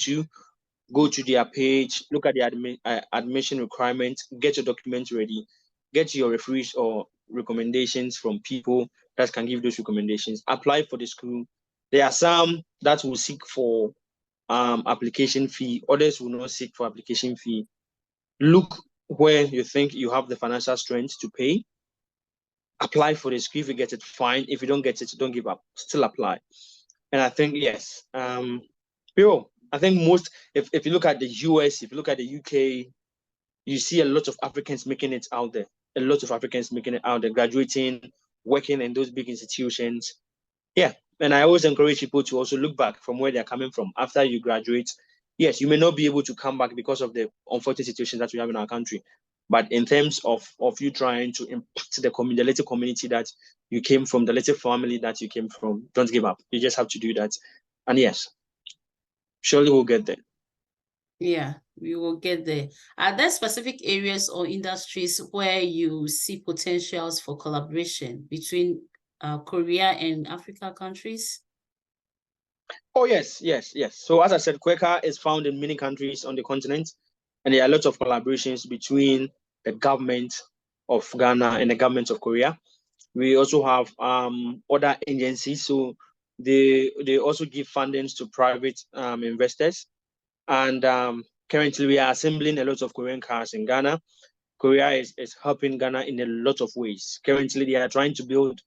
to their page, look at the admission requirements, get your documents ready, get your referees or recommendations from people that can give those recommendations, apply for the school. There are some that will seek for application fee, others will not seek for application fee. Look where you think you have the financial strength to pay, apply for the school. If you get it, fine. If you don't get it, don't give up, still apply. And I think, yes, I think most, if you look at the US, if you look at the UK, you see a lot of Africans making it out there. A lot of Africans making it out there, graduating, working in those big institutions. Yeah. And I always encourage people to also look back from where they're coming from after you graduate. Yes, you may not be able to come back because of the unfortunate situation that we have in our country. But in terms of you trying to impact the little community that you came from, the little family that you came from, don't give up. You just have to do that. And yes, surely we'll get there. Yeah, we will get there. Are there specific areas or industries where you see potentials for collaboration between Korea and Africa countries? Oh, yes. So as I said, Quaker is found in many countries on the continent, and there are lots of collaborations between the government of Ghana and the government of Korea. We also have other agencies, so they also give fundings to private investors. And currently, we are assembling a lot of Korean cars in Ghana. Korea is helping Ghana in a lot of ways. Currently, they are trying to build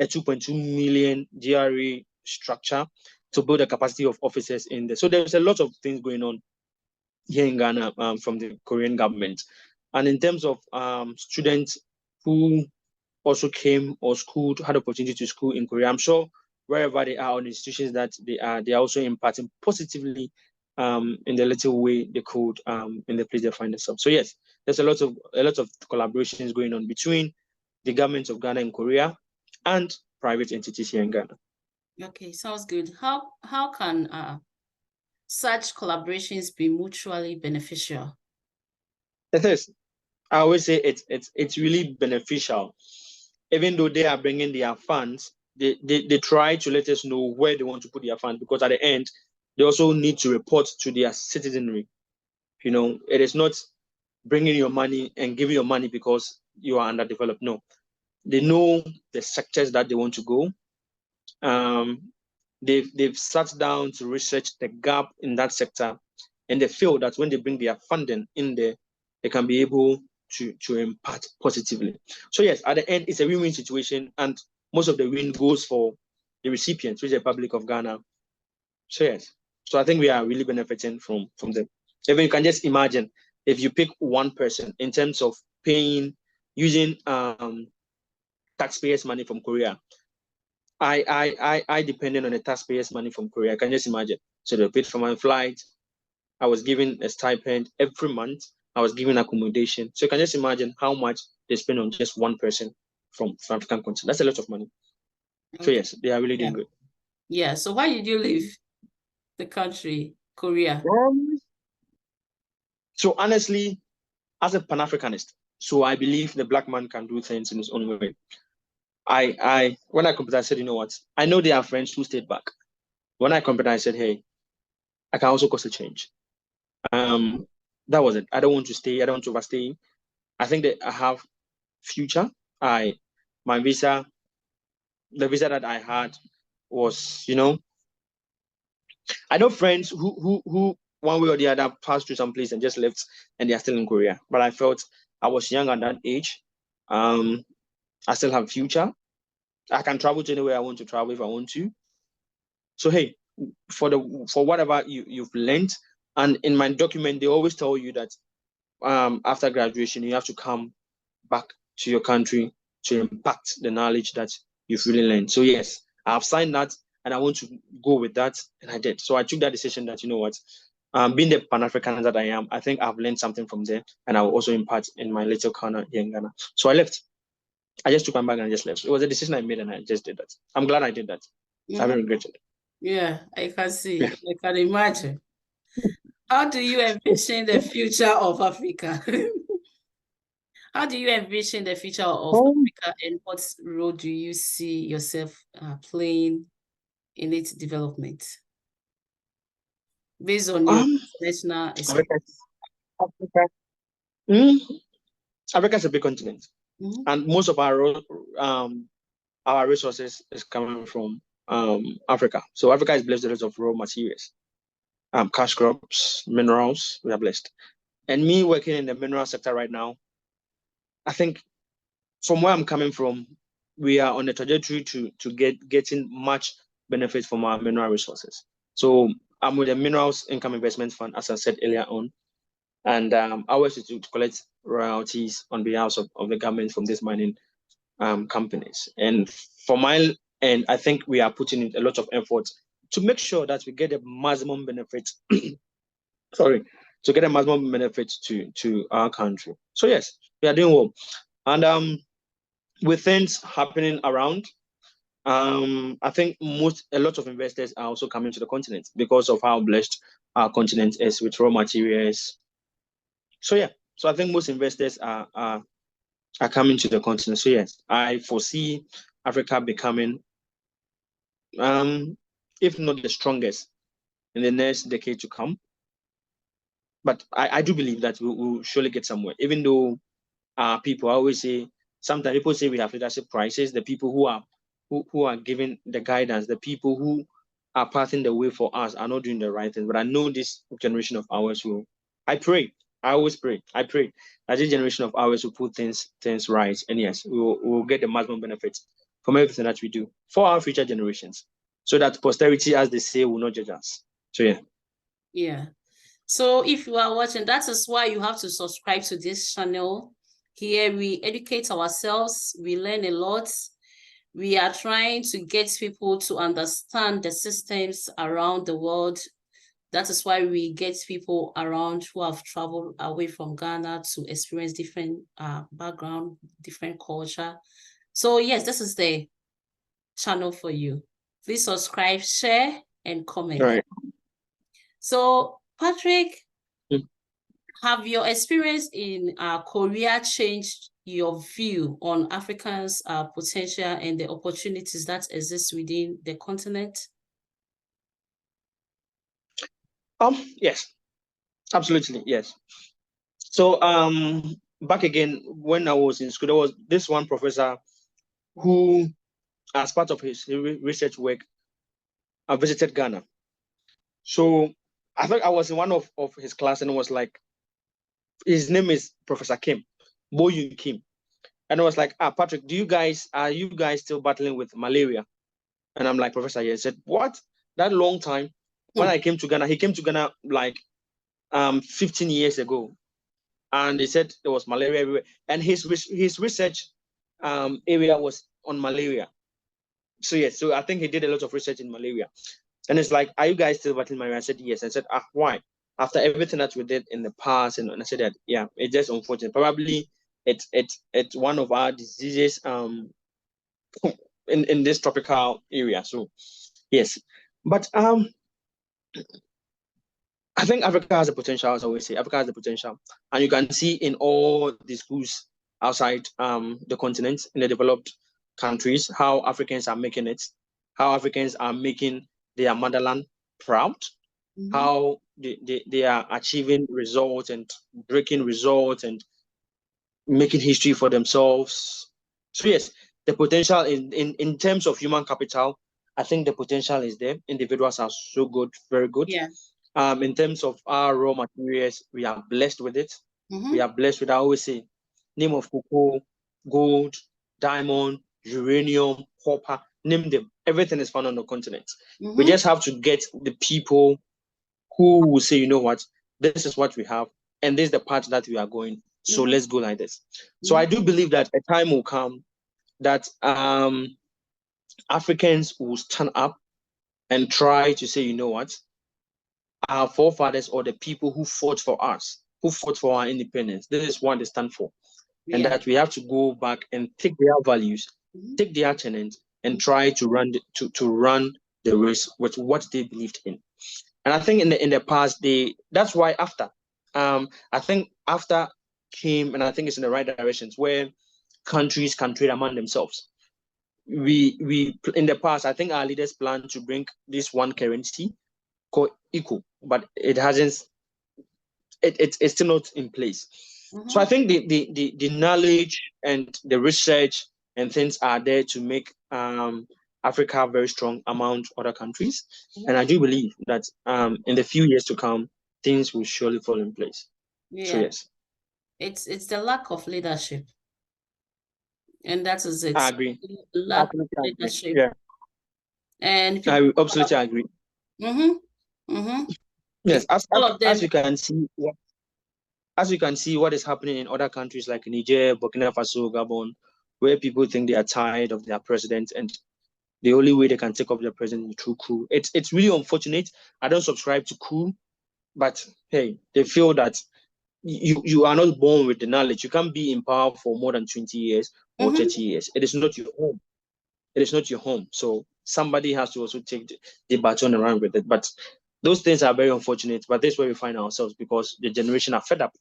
a 2.2 million GRE structure to build a capacity of officers in there. So there's a lot of things going on here in Ghana from the Korean government. And in terms of students who also came or schooled, had opportunity to school in Korea, I'm sure wherever they are on institutions that they are also impacting positively in the little way they could in the place they find themselves. So yes, there's a lot of collaborations going on between the governments of Ghana and Korea and private entities here in Ghana. Okay, sounds good. How can such collaborations be mutually beneficial? It is. I always say it's really beneficial. Even though they are bringing their funds, they try to let us know where they want to put their funds, because at the end, they also need to report to their citizenry. You know, it is not bringing your money and giving your money because you are underdeveloped. No, they know the sectors that they want to go. They've sat down to research the gap in that sector, and they feel that when they bring their funding in there, they can be able to impact positively. So yes, at the end, it's a win-win situation, and most of the win goes for the recipients, which is the public of Ghana. So yes, so I think we are really benefiting from them. Even you can just imagine if you pick one person in terms of paying using taxpayers' money from Korea. I depended on the taxpayers' money from Korea. I can just imagine. So they paid for my flight. I was given a stipend every month. I was given accommodation. So you can just imagine how much they spend on just one person from African continent. That's a lot of money. Okay. So yes, they are really doing good. Yeah. So why did you leave the country, Korea? So honestly, as a Pan-Africanist, so I believe the black man can do things in his own way. When I compared, I said, you know what? I know there are friends who stayed back. When I compared, I said, hey, I can also cause a change. That was it. I don't want to stay. I don't want to overstay. I think that I have future. My visa, the visa that I had was, I know friends who one way or the other passed through some place and just left, and they are still in Korea. But I felt I was young at that age. I still have future. I can travel to anywhere I want to travel if I want to. So hey, for whatever you've learned, and in my document they always tell you that after graduation you have to come back to your country to impact the knowledge that you've really learned. So yes, I've signed that and I want to go with that, and I did. So I took that decision that, you know what, being the Pan-Africanist that I am, I think I've learned something from there, and I will also impart in my little corner here in Ghana. So I left. I just took my bag and I just left. It was a decision I made and I just did that. I'm glad I did that. I haven't regretted it. Yeah, I can see. Yeah. I can imagine. How do you envision the future of Africa? How do you envision the future of Africa, and what role do you see yourself playing in its development? Based on your national experience. Africa is a big continent, and most of our resources is coming from Africa. So Africa is blessed with a lot of raw materials, cash crops, minerals. We are blessed. And me working in the mineral sector right now, I think from where I'm coming from, we are on a trajectory to getting much benefit from our mineral resources. So I'm with the Minerals Income Investment Fund, as I said earlier on, and ours is to collect royalties on behalf of the government from these mining companies. And for my end, I think we are putting in a lot of effort to make sure that we get the maximum benefit. To get a maximum benefit to our country. So yes, we are doing well. And with things happening around, I think a lot of investors are also coming to the continent because of how blessed our continent is with raw materials. So yeah, so I think most investors are coming to the continent. So yes, I foresee Africa becoming, if not the strongest in the next decade to come. But I do believe that we'll surely get somewhere, even though people, I always say, sometimes people say we have leadership crisis. The people who are giving the guidance, the people who are pathing the way for us are not doing the right thing. But I know this generation of ours will, I always pray that this generation of ours will put things right. And yes, we'll get the maximum benefits from everything that we do for our future generations, so that posterity, as they say, will not judge us. So yeah. Yeah. So if you are watching, that is why you have to subscribe to this channel. Here we educate ourselves, we learn a lot. We are trying to get people to understand the systems around the world. That is why we get people around who have traveled away from Ghana to experience different background, different culture. So yes, this is the channel for you. Please subscribe, share, and comment. All right. So Patrick, have your experience in Korea changed your view on Africans' potential and the opportunities that exist within the continent? Yes, absolutely, yes. So back again, when I was in school, there was this one professor who, as part of his research work, visited Ghana. So I think I was in one of his class, and it was like, his name is Professor Kim, Boyun Kim. And I was like, Patrick, are you guys still battling with malaria? And I'm like, Professor, yeah. He said, what? That long time? When I came to Ghana, he came to Ghana like 15 years ago. And he said there was malaria everywhere. And his research area was on malaria. So yes, so I think he did a lot of research in malaria. And it's like, are you guys still battling malaria? I said, yes. I said, why? After everything that we did in the past, and I said that, yeah, it's just unfortunate. Probably it's one of our diseases in this tropical area. So yes. But I think Africa has the potential, as I always say. Africa has the potential. And you can see in all the schools outside the continent, in the developed countries, how Africans are making it, how Africans are making their motherland proud, how they are achieving results and breaking results and making history for themselves. So yes, the potential in terms of human capital, I think the potential is there. Individuals are so good, very good. Yeah. in terms of our raw materials, we are blessed with it. Mm-hmm. We are blessed with, I always say, name of cocoa, gold, diamond, uranium, copper, name them. Everything is found on the continent. Mm-hmm. We just have to get the people who will say, you know what, this is what we have, and this is the path that we are going. So let's go like this. So I do believe that a time will come that Africans will stand up and try to say, you know what, our forefathers or the people who fought for us, who fought for our independence, this is what they stand for. And that we have to go back and take their values, take their tenets, and try to run the race with what they believed in. And I think in the past, that's why after, I think after came, and I think it's in the right directions where countries can trade among themselves. We in the past, I think our leaders plan to bring this one currency called equal, but it hasn't. It's still not in place. So I think the knowledge and the research and things are there to make Africa very strong among other countries. And I do believe that in the few years to come, things will surely fall in place. So yes. It's the lack of leadership. And that is it. I agree. Lack of leadership. Yeah. And I absolutely agree. Yes, as you can see, what is happening in other countries like Niger, Burkina Faso, Gabon, where people think they are tired of their president and the only way they can take up their president is through coup. It's really unfortunate. I don't subscribe to coup, but hey, they feel that you are not born with the knowledge. You can't be in power for more than 20 years or 30 years. It is not your home. It is not your home. So somebody has to also take the baton and run with it. But those things are very unfortunate. But this is where we find ourselves because the generation are fed up.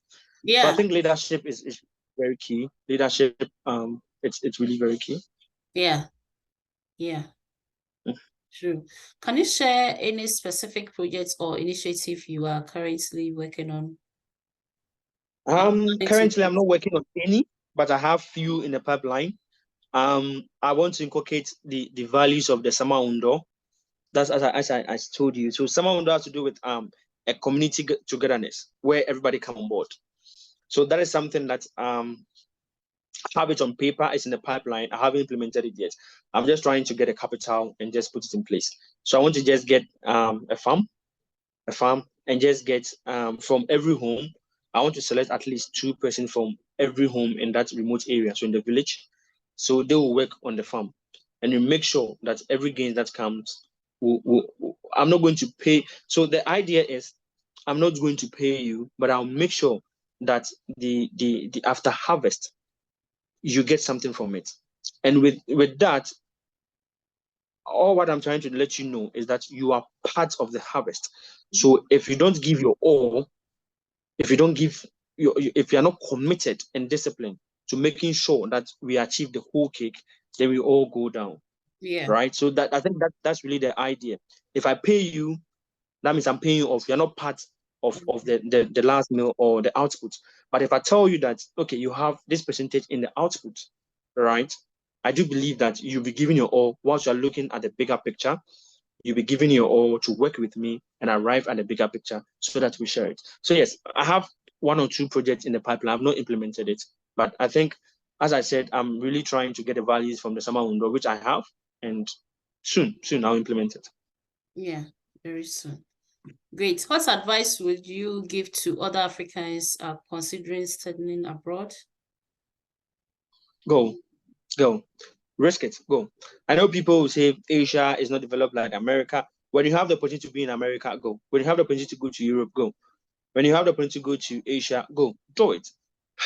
Yeah. So I think leadership is very key. Leadership, it's really very key. Yeah. True. Can you share any specific projects or initiative you are currently working on? Currently, I'm not working on any, but I have few in the pipeline. I want to inculcate the values of the Sama Undo. That's as I told you. So Sama Undo has to do with a community togetherness where everybody come on board. So that is something that have it on paper. It's in the pipeline. I haven't implemented it yet. I'm just trying to get a capital and just put it in place. So I want to just get a farm, and just get from every home. I want to select at least 2 persons from every home in that remote area, so in the village. So they will work on the farm, and we make sure that every gain that comes, I'm not going to pay. So the idea is, I'm not going to pay you, but I'll make sure that the after harvest, you get something from it. And with that, all what I'm trying to let you know is that you are part of the harvest. So if you don't give your all, if you're not committed and disciplined to making sure that we achieve the whole cake, then we all go down. Yeah. Right. So that I think that's really the idea. If I pay you, that means I'm paying you off. You're not part of the last meal or the output. But if I tell you that, okay, you have this percentage in the output, right? I do believe that you'll be giving your all whilst you're looking at the bigger picture. You'll be giving your all to work with me and arrive at the bigger picture so that we share it. So yes, I have 1 or 2 projects in the pipeline. I've not implemented it, but I think, as I said, I'm really trying to get the values from the Sama Undo, which I have, and soon I'll implement it. Yeah, very soon. Great. What advice would you give to other Africans considering studying abroad? Go. Risk it. Go. I know people who say Asia is not developed like America. When you have the opportunity to be in America, go. When you have the opportunity to go to Europe, go. When you have the opportunity to go to Asia, go. Do it.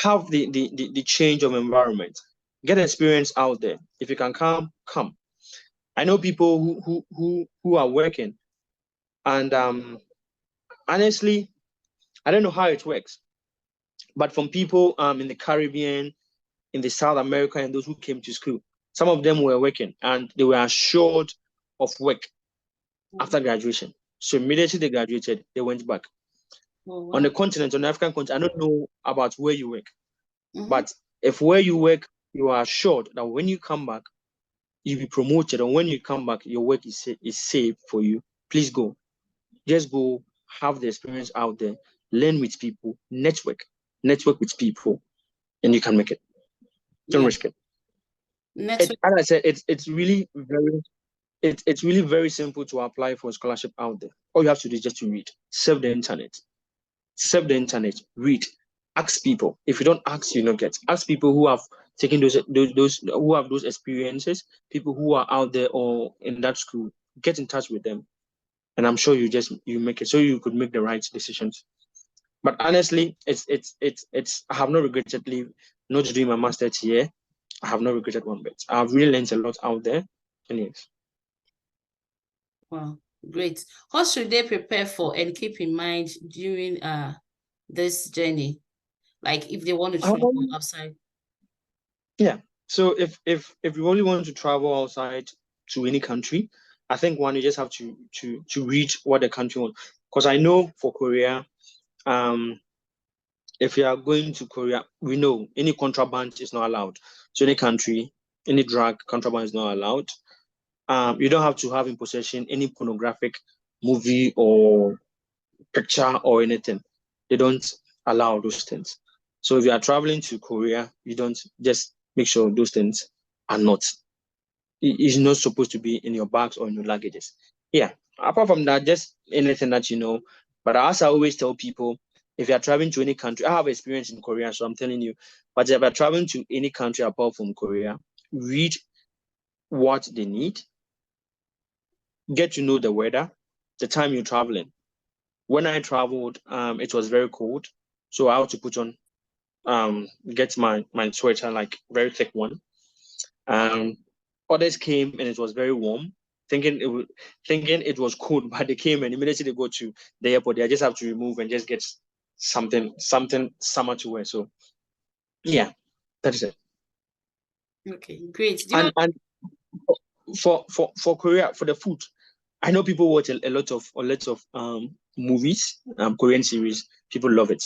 Have the change of environment. Get experience out there. If you can come. I know people who are working, and honestly, I don't know how it works, but from people in the Caribbean, in the South America, and those who came to school, some of them were working and they were assured of work after graduation. So immediately they graduated, they went back. Oh, wow. On the continent, on the African continent, I don't know about where you work, but if where you work, you are assured that when you come back, you'll be promoted, and when you come back, your work is safe for you. Please go. Just go, have the experience out there, learn with people, network with people, and you can make it. Don't risk it. As I said, it's really very simple to apply for a scholarship out there. All you have to do is just to read, surf the internet, read, ask people. If you don't ask, you don't get. Ask people who have taken those who have those experiences, people who are out there or in that school. Get in touch with them, and I'm sure you make it so you could make the right decisions. But honestly, it's I have not regretted not doing my master's here. I have not regretted one bit. I've really learned a lot out there. And yes. Wow, great. What should they prepare for and keep in mind during this journey? Like if they want to travel outside? Yeah. So if you only want to travel outside to any country, I think one, you just have to read what the country wants. Because I know for Korea, if you are going to Korea, we know any contraband is not allowed. So any country, any drug contraband is not allowed. You don't have to have in possession any pornographic movie or picture or anything. They don't allow those things. So if you are traveling to Korea, you don't just make sure those things are not. It's not supposed to be in your bags or in your luggages. Yeah. Apart from that, just anything that you know. But as I always tell people, if you are traveling to any country, I have experience in Korea, so I'm telling you. But if you are traveling to any country apart from Korea, read what they need, get to know the weather, the time you're traveling. When I traveled, it was very cold, so I had to put on, get my sweater, like very thick one. Others came and it was very warm, thinking it was cold, but they came and immediately they go to the airport. They just have to remove and just get something summer to wear. So yeah, that is it. Okay, great. And for Korea, for the food, I know people watch a lot of movies, Korean series. People love it.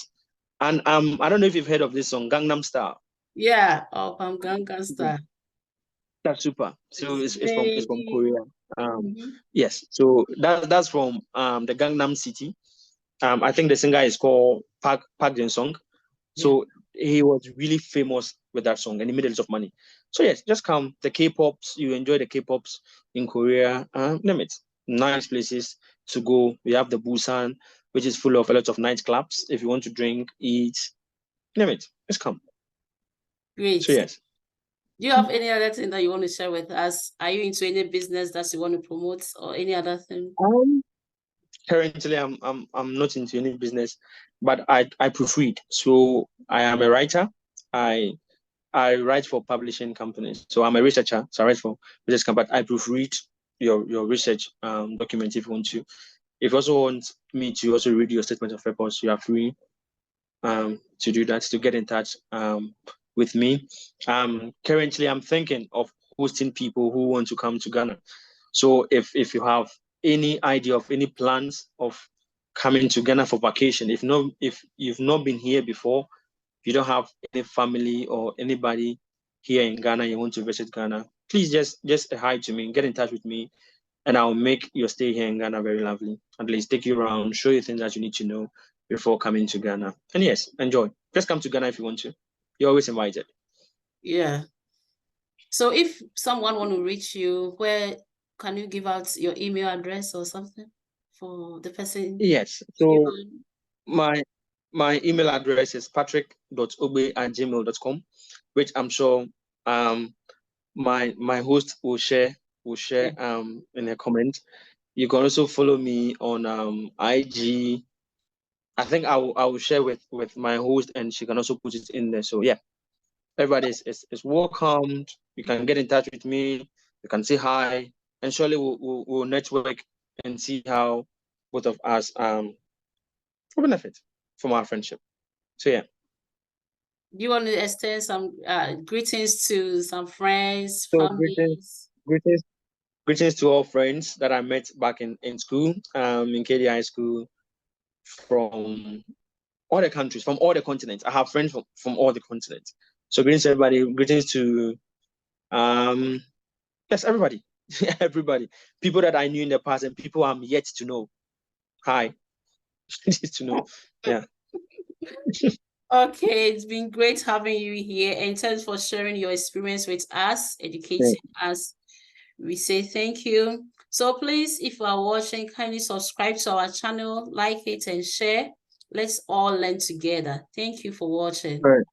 And I don't know if you've heard of this song, Gangnam Style. Yeah, Gangnam Style. That's super. So it's from Korea. Mm-hmm. Yes. So that's from the Gangnam City. I think the singer is called Park Jin-sung. So he was really famous with that song and he made a lot of money. So yes, just come. The K-pops, you enjoy the K-pops in Korea. Name it. Nice places to go. We have the Busan, which is full of a lot of nightclubs. If you want to drink, eat, name it. Just come. Great. So yes. Do you have any other thing that you want to share with us? Are you into any business that you want to promote or any other thing? Currently, I'm not into any business, but I proofread. So I am a writer. I write for publishing companies. So I'm a researcher. So I write for research companies. I proofread your research document if you want to. If you also want me to also read your statement of purpose, you are free to do that, to get in touch with me. Currently, I'm thinking of hosting people who want to come to Ghana. So if you have any idea of any plans of coming to Ghana for vacation, if you've not been here before, if you don't have any family or anybody here in Ghana, you want to visit Ghana, please just hi to me, get in touch with me, and I'll make your stay here in Ghana very lovely. At least take you around, show you things that you need to know before coming to Ghana. And yes, enjoy. Just come to Ghana if you want to. You're always invited. Yeah. So if someone want to reach you, where can you give out your email address or something for the person? Yes. So my email address is patrick.ogbe@gmail.com, which I'm sure my host will share in a comment. You can also follow me on IG. I think I will share with my host and she can also put it in there. So yeah, everybody is welcomed. You can get in touch with me. You can say hi, and surely we'll network and see how both of us will benefit from our friendship. So yeah. Do you want to extend some greetings to some friends, So families? greetings to all friends that I met back in school, in KD High School, from all the countries, from all the continents. I have friends from all the continents. So greetings to everybody. Greetings to yes, everybody. Everybody. People that I knew in the past and people I'm yet to know. Hi. to know. Yeah. Okay, it's been great having you here, and thanks for sharing your experience with us, educating us. We say thank you. So please, if you are watching, kindly subscribe to our channel, like it, and share. Let's all learn together. Thank you for watching. All right.